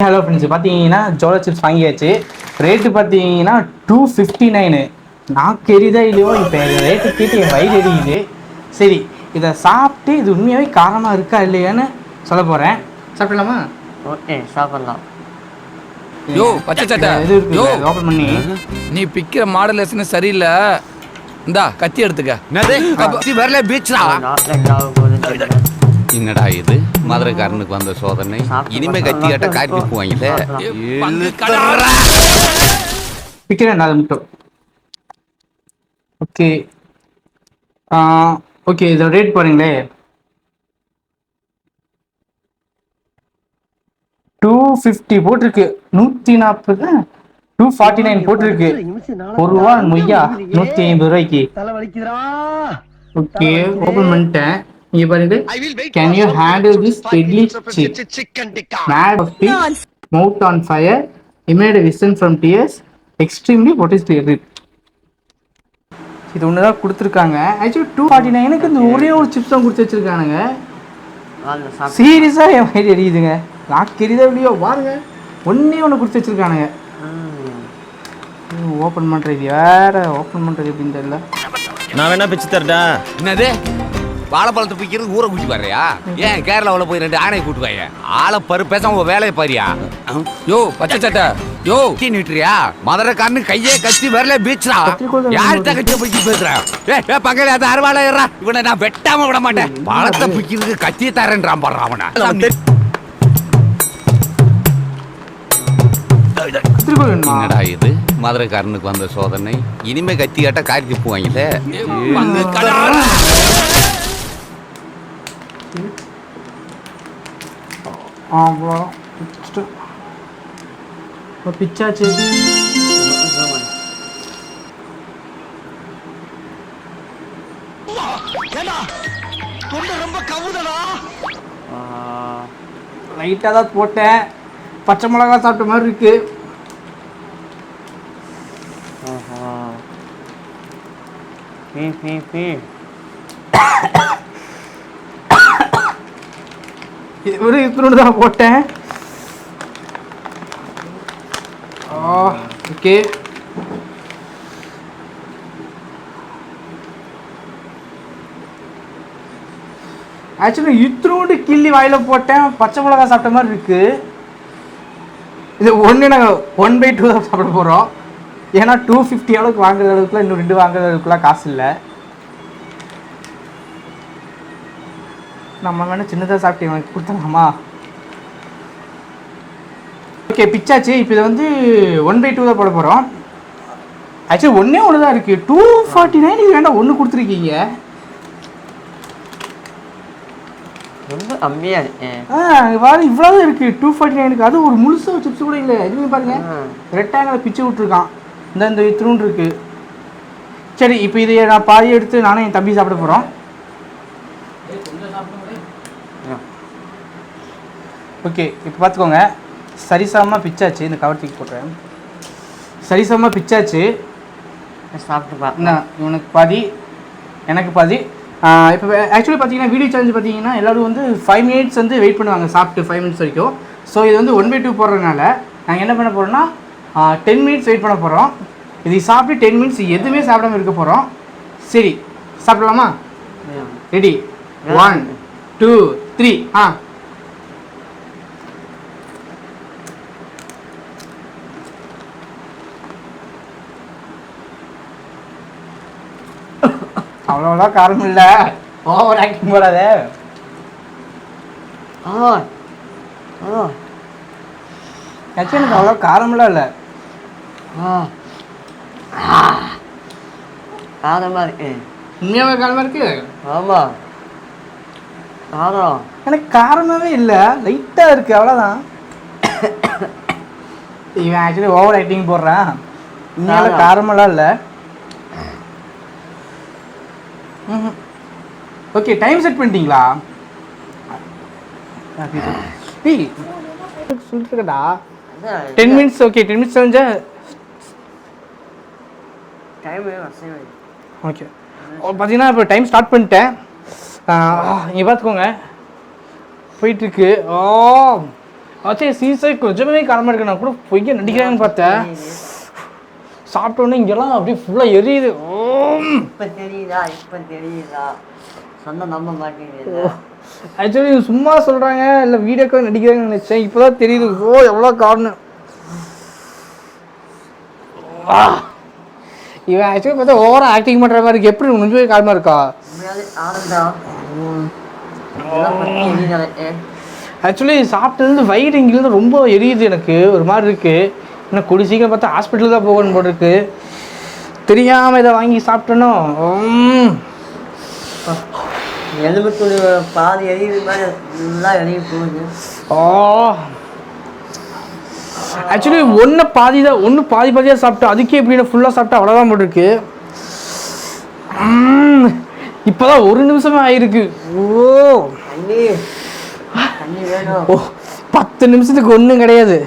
Hello friends, பார்த்தீங்கன்னா Zolo chips வாங்கியாச்சு. Rate பார்த்தீங்கன்னா 259. நான் எரியுதா இல்லையோ, இப்போ ரேட்டு கேட்டு என் வயிறு எரியுது. சரி, இதை சாப்பிட்டு இது உண்மையாகவே காரமாக இருக்கா இல்லையான்னு சொல்ல போகிறேன். சாப்பிடலாமா? ஓகே, சாப்பிடலாம். யோ பச்சை சட்டை, இது இருக்கு, ஓப்பன் பண்ணி. நீ பிக்கிற மாடலேஷன் சரியில்லை. இந்தா கத்தி எடுத்துக்க. வரல பீச்ரா. என்னடா இது, மதுரைக்காரனுக்கு வந்த சோதனை. இனிமே கத்தி கட்ட காய்ச்சி போவாங்களே. பிக்கிறேன் அது மட்டும். ஓகே ஓகே, இதோட ரேட் பாருங்களே. 250 போட்டிருக்கு. 140 249 போட்டிருக்கு. ₹1 மொய்யா 150 ரூபாய்க்கு. ஓகே, ஓபன் பண்ணிட்டேன். இங்க பாருங்க. Can you handle this deadly chicken tikka? Mad of fish, mouth on fire, immediate vision from tears, extremely what is the rate? இது ஒண்ணுதான் கொடுத்துருக்காங்க. ஆக்சுவலி 249க்கு இந்த ஒரே ஒரு சிப்ஸ் தான் கொடுத்து வச்சிருக்கானுங்க. சீரியஸா என் வயிறு எரியுதுங்க. நாக்கு எரியுதா இல்லையோ பாருங்க, ஒன்னே ஒன்று கொடுத்து வச்சிருக்கானுங்க. ஓப்பன் பண்றது வேற, ஓப்பன் பண்றது எப்படின்னு தெரியல. நான் வேணா பிச்சு தரட்டா? என்னது, வாழைப்பழத்தை பிக்கிறது ஊரை கூட்டி வர்றியா? ஏன் கேரளாவில் போய் 2 ஆணையை கூட்டு வாங்க. ஆளை பரு பேச உங்க வேலையை பாரியா? யோ பச்சை சட்டை, யோ நிட்டுறியா? மதுரைக்காரனு கையே கத்தி வரல பீச்ரா. யார்கிட்ட கட்சி பிடிச்சி பேசுறேன்? ஏ பக்கத்துல அது அறுவாலை ஏறா. இவனை நான் வெட்டாம விட மாட்டேன். பழத்தை பிக்கிறதுக்கு கத்தி தரேன்றான் பாடுறான் அவனை. என்னடா இது, மதுரைக்காரனுக்கு வந்த சோதனை. இனிமே கத்தி கட்ட காய்ச்சி போவாங்களே. பிச்சாச்சு. லைட்டாக தான் போட்டேன். பச்சை மிளகா சாப்பிட்ட மாதிரி இருக்கு. ஒரு இத்தனோடு தான் போட்டேன். ஓகே, ஆக்சுவலி இத்தனோடு கிள்ளி வாயில போட்டேன். பச்சை மிளகா சாப்பிட்ட மாதிரி இருக்கு. இது ஒன்று நாங்கள் 1/2 தான் சாப்பிட போகிறோம். ஏன்னா 250 அளவுக்கு வாங்குற அளவுக்குலாம், இன்னும் 2 வாங்குற அளவுக்குலாம் காசு இல்லை. நம்ம வேணா சின்னதாக சாப்பிட்டு எனக்கு கொடுத்துடலாமா? ஓகே, பிச்சாச்சு. இப்போ இதை வந்து 1/2 தான் போட போகிறோம். ஆக்சுவலி ஒன்றே ஒன்று தான் இருக்குது. 249 வேண்டாம், ஒன்று கொடுத்துருக்கீங்க. ரொம்ப கம்மியா இருக்கு. இவ்வளவு இருக்கு 249க்கு. அது ஒரு முழுசா சிப்ஸ் கூட இல்லை. இதுவே பாருங்க, ரெக்டாங்கில் பிச்சு விட்டுருக்கான். இந்த இத்தினூண்டு இருக்கு. சரி, இப்போ இதை நான் பாதி எடுத்து நானும் என் தம்பி சாப்பிட போகிறோம். ஓகே, இப்போ பார்த்துக்கோங்க. சரிசமமாக பிச்சாச்சு. இந்த கவர் தூக்கி போட்டுறேன். சரிசமமாக பிச்சாச்சு. சாப்பிட்டு என்ன, இவனுக்கு பாதி எனக்கு பாதி. இப்போ ஆக்சுவலி பார்த்தீங்கன்னா வீடியோ சேலஞ்சு பார்த்தீங்கன்னா எல்லோரும் வந்து 5 மினிட்ஸ் வந்து வெயிட் பண்ணுவாங்க, சாப்பிட்டு 5 மினிட்ஸ் வரைக்கும். ஸோ இது வந்து 1/2 போடுறதுனால நாங்கள் என்ன பண்ண போகிறோம்னா 10 மினிட்ஸ் வெயிட் பண்ண போகிறோம். இது சாப்பிட்டு 10 மினிட்ஸ் எதுவுமே சாப்பிடாம இருக்க போகிறோம். சரி, சாப்பிடலாமா? ரெடி, 1 2 3. அவ்வளோதான் காரம் இல்லை. ஓவர் ஆக்டிங் போடாத. ஆக்சுவலி எனக்கு அவ்வளோ காரமெல்லாம் இல்லை. காரமா இருக்கு. உண்மையாகவே காரமாக இருக்கு. ஆமாம், காரம் எனக்கு காரமாகவே இல்லை, லைட்டாக இருக்குது, அவ்வளோதான். இவன் ஆக்சுவலி ஓவர் ஆக்டிங் போடுறான். உண்மையால காரமெல்லாம் இல்லை. ஓகே, டைம் செட் பண்ணிட்டீங்களா? சொல்லிட்டுருக்கடா 10 மினிட்ஸ். ஓகே, 10 மினிட்ஸ் செஞ்சா டைம். ஓகே, பார்த்தீங்கன்னா இப்போ டைம் ஸ்டார்ட் பண்ணிட்டேன். இங்கே பார்த்துக்கோங்க, போயிட்டுருக்கு. ஆச்சே சீசை கொஞ்சமே காரமாக இருக்கு. நான் கூட பொய்ய நடிக்கிறாங்கன்னு பார்த்தேன். சாப்பிட்டோன்னே இங்கெல்லாம் அப்படியே ஃபுல்லாக எரியுது. இப்போ தெரியுதா சொன்ன நம்ப மாட்டேங்குது. ஆக்சுவலி சும்மா சொல்கிறாங்க இல்லை வீடியோக்காக நடிக்கிறாங்கன்னு நினச்சேன். இப்போ தான் தெரியுது எவ்வளோ காரணம். இவன் ஆக்சுவலி பார்த்தா ஓவராக ஆக்டிங் பண்ணுற மாதிரி இருக்கு. எப்படி கொஞ்சமே காரணமாக இருக்கா? ஆக்சுவலி சாப்பிட்டதுலேருந்து வயிறு இங்கிருந்து ரொம்ப எரியுது. எனக்கு ஒரு மாதிரி இருக்குது. இன்னும் கூடி சீக்கிரம் பார்த்தா ஹாஸ்பிட்டல் தான் போகணும் போல இருக்கு. தெரியாமல் இதை வாங்கி சாப்பிட்டோன்னோ எலும்பு துணி பாதி எரியுது மாதிரி நல்லா எரிய போகுது. ஆக்சுவலி ஒன்று பாதியாக சாப்பிட்டா அதுக்கே எப்படின்னா ஃபுல்லாக சாப்பிட்டா அவ்வளோதான் போல் இருக்கு. இப்போதான் 1 நிமிஷமே ஆயிருக்கு. தண்ணி வேணும். 10 நிமிஷத்துக்கு ஒன்றும் கிடையாது.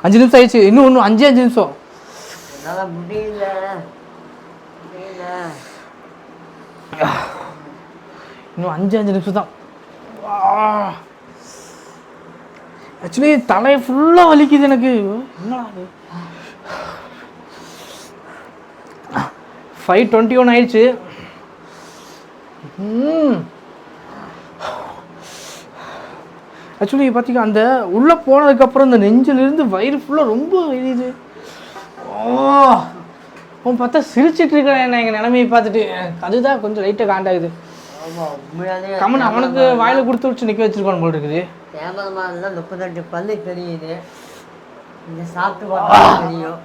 இன்னும் 5 நிமிஷம் ஆயிடுச்சு. இன்னும் 5 நிமிஷம். என்னால் முடியல. இன்னும் 5 நிமிஷம் தான். ஆக்சுவலி தலையை ஃபுல்லாக வலிக்குது எனக்கு. என்னடா அது 5:21 ஆயிடுச்சு. ஆக்சுவலி பார்த்தீங்கன்னா அந்த உள்ளே போனதுக்கப்புறம் இந்த நெஞ்சிலிருந்து வயிறு ஃபுல்லாக ரொம்ப எரியுது. அவன் பார்த்தா சிரிச்சிட்டு இருக்கிறேன் என்ன எங்கள் நிலைமையை பார்த்துட்டு. அதுதான் கொஞ்சம் லைட்டாக காண்டாகுது. கமன் அவனுக்கு வாயில் கொடுத்து வச்சு நிற்க வச்சிருக்கான் போல் இருக்குது. கேமரா இருந்தால் 32 பல்லு தெரியுது. இந்த சாப்பிட்டு பார்த்தா தெரியும்.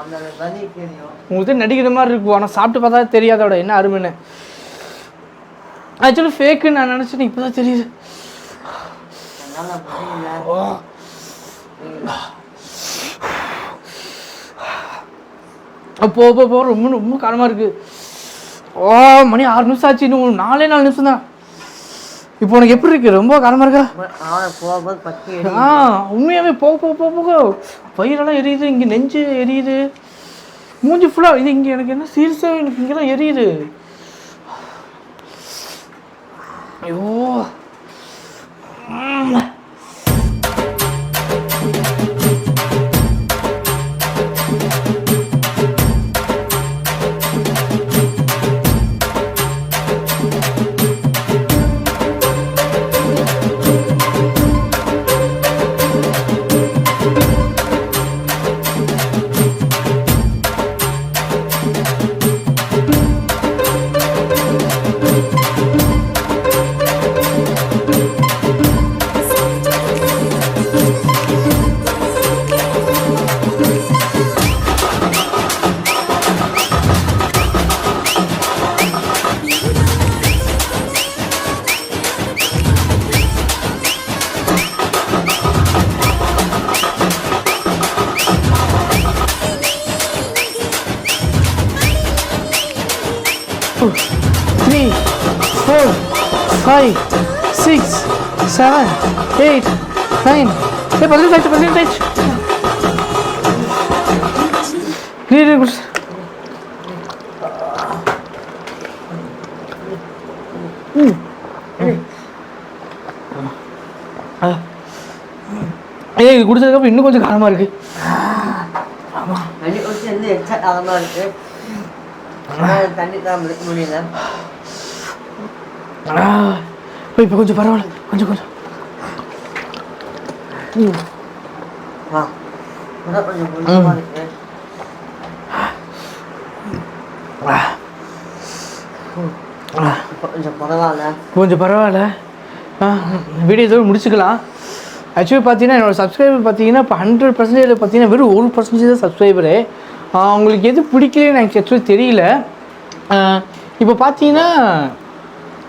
அந்த பல்லு தெரியும். உங்களுக்கு நடிக்கிற மாதிரி இருக்கும். ஆனால் சாப்பிட்டு பார்த்தா தெரியாதோட என்ன அருமைன்னு. ஆக்சுவலி ஃபேக்குன்னு நான் நினச்சேன். இப்போ தான் தெரியுது. போ ரொம்ப ரொம்ப காரமாக இருக்குது. மணி 6 நிமிஷம் ஆச்சு. இன்னும் 4 நிமிஷம் தான். இப்போ உனக்கு எப்படி இருக்கு? ரொம்ப காரமாக இருக்கா? உண்மையாகவே போக வயிறெல்லாம் எரியுது. இங்கே நெஞ்சு எரியுது. மூஞ்சி ஃபுல்லாக இது. இங்கே எனக்கு என்ன சீரியஸாக எனக்கு இங்கெல்லாம் எரியுது. ஐயோ Two, 3, 4, 5, 6, 7, 8, 9. Hey, balik. Clear. இது குடிச்சதுக்கப்புறம் இன்னும் கொஞ்சம் காரமாக இருக்கு. தண்ணி குடிச்சு இன்னும் எக்ஸ்ட்ரா காரமாக இருக்கு. தண்ணி தான் முடிக்க முடியல. இப்போ கொஞ்சம் பரவாயில்ல. கொஞ்சம் கொஞ்சமாக இருக்கு. கொஞ்சம் பரவாயில்ல. கொஞ்சம் பரவாயில்ல. வீடியோ இதோடு முடிச்சுக்கலாம். ஆக்சுவலி பார்த்தீங்கன்னா என்னோடய சப்ஸ்கிரைபர் பார்த்தீங்கன்னா இப்போ 100% பார்த்தீங்கன்னா வெறும் 1% தான் சப்ஸ்கிரைபரு. உங்களுக்கு எது பிடிக்கலன்னு எனக்கு ஆக்சுவலி தெரியல. இப்போ பார்த்தீங்கன்னா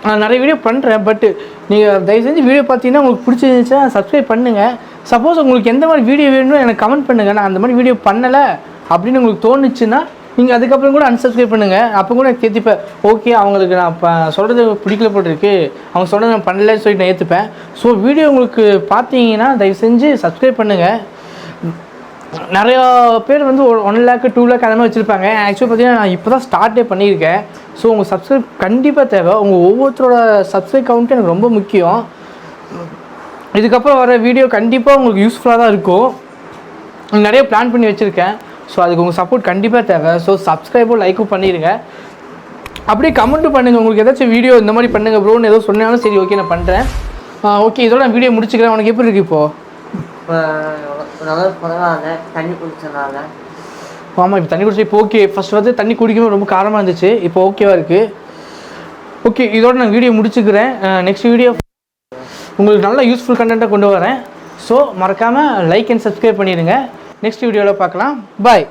நான் நிறைய வீடியோ பண்ணுறேன். பட்டு நீங்கள் தயவு செஞ்சு வீடியோ பார்த்தீங்கன்னா உங்களுக்கு பிடிச்சிருந்துச்சா சப்ஸ்கிரைப் பண்ணுங்கள். சப்போஸ் உங்களுக்கு எந்த மாதிரி வீடியோ வேணும்னு எனக்கு கமெண்ட் பண்ணுங்கள். நான் அந்த மாதிரி வீடியோ பண்ணலை அப்படின்னு உங்களுக்கு தோணுச்சுன்னா நீங்கள் அதுக்கப்புறம் கூட அன்சப்ஸ்கிரைப் பண்ணுங்கள். அப்போ கூட எனக்கு ஏற்றிப்பேன். ஓகே, அவங்களுக்கு நான் இப்போ சொல்கிறது பிடிக்கல போட்டிருக்கு, அவங்க சொல்கிறது நான் பண்ணலன்னு சொல்லிட்டு நான் ஏற்றுப்பேன். ஸோ வீடியோ உங்களுக்கு பார்த்தீங்கன்னா தயவு செஞ்சு சப்ஸ்கிரைப் பண்ணுங்கள். நிறையா பேர் வந்து 1 lakh 2 lakh அந்த மாதிரி வச்சுருப்பாங்க. ஆக்சுவலி பார்த்தீங்கன்னா நான் இப்போ தான் ஸ்டார்ட்டே பண்ணியிருக்கேன். ஸோ உங்கள் சப்ஸ்கிரைப் கண்டிப்பாக தேவை. உங்கள் ஒவ்வொருத்தரோட சப்ஸ்கிரைப் கவுண்ட்டு எனக்கு ரொம்ப முக்கியம். இதுக்கப்புறம் வர வீடியோ கண்டிப்பாக உங்களுக்கு யூஸ்ஃபுல்லாக தான் இருக்கும். நிறைய பிளான் பண்ணி வச்சுருக்கேன். ஸோ அதுக்கு உங்கள் சப்போர்ட் கண்டிப்பாக தேவை. ஸோ சப்ஸ்கிரைபும் லைக்கும் பண்ணிடுங்க. அப்படியே கமெண்ட்டும் பண்ணுங்கள். உங்களுக்கு ஏதாச்சும் வீடியோ இந்த மாதிரி பண்ணுங்கள் ப்ரோன்னு ஏதோ சொன்னாலும் சரி, ஓகே நான் பண்ணுறேன். ஓகே, இதோட நான் வீடியோ முடிச்சுக்கிறேன். உனக்கு எப்படி இருக்குது இப்போது? நல்லா பரவாயில்ல, தண்ணி குடிச்சனால. ஆமாம், இப்போ தண்ணி குடிச்சு இப்போ ஓகே. ஃபஸ்ட் வந்து தண்ணி குடிக்கும்போது ரொம்ப காரமாக இருந்துச்சு, இப்போ ஓகேவா இருக்குது. ஓகே, இதோட நான் வீடியோ முடிச்சுக்கிறேன். நெக்ஸ்ட் வீடியோ உங்களுக்கு நல்ல யூஸ்ஃபுல் கண்டென்ட்டாக கொண்டு வரேன். ஸோ மறக்காமல் லைக் அண்ட் சப்ஸ்கிரைப் பண்ணிடுங்க. நெக்ஸ்ட் வீடியோவில் பார்க்கலாம். பாய்.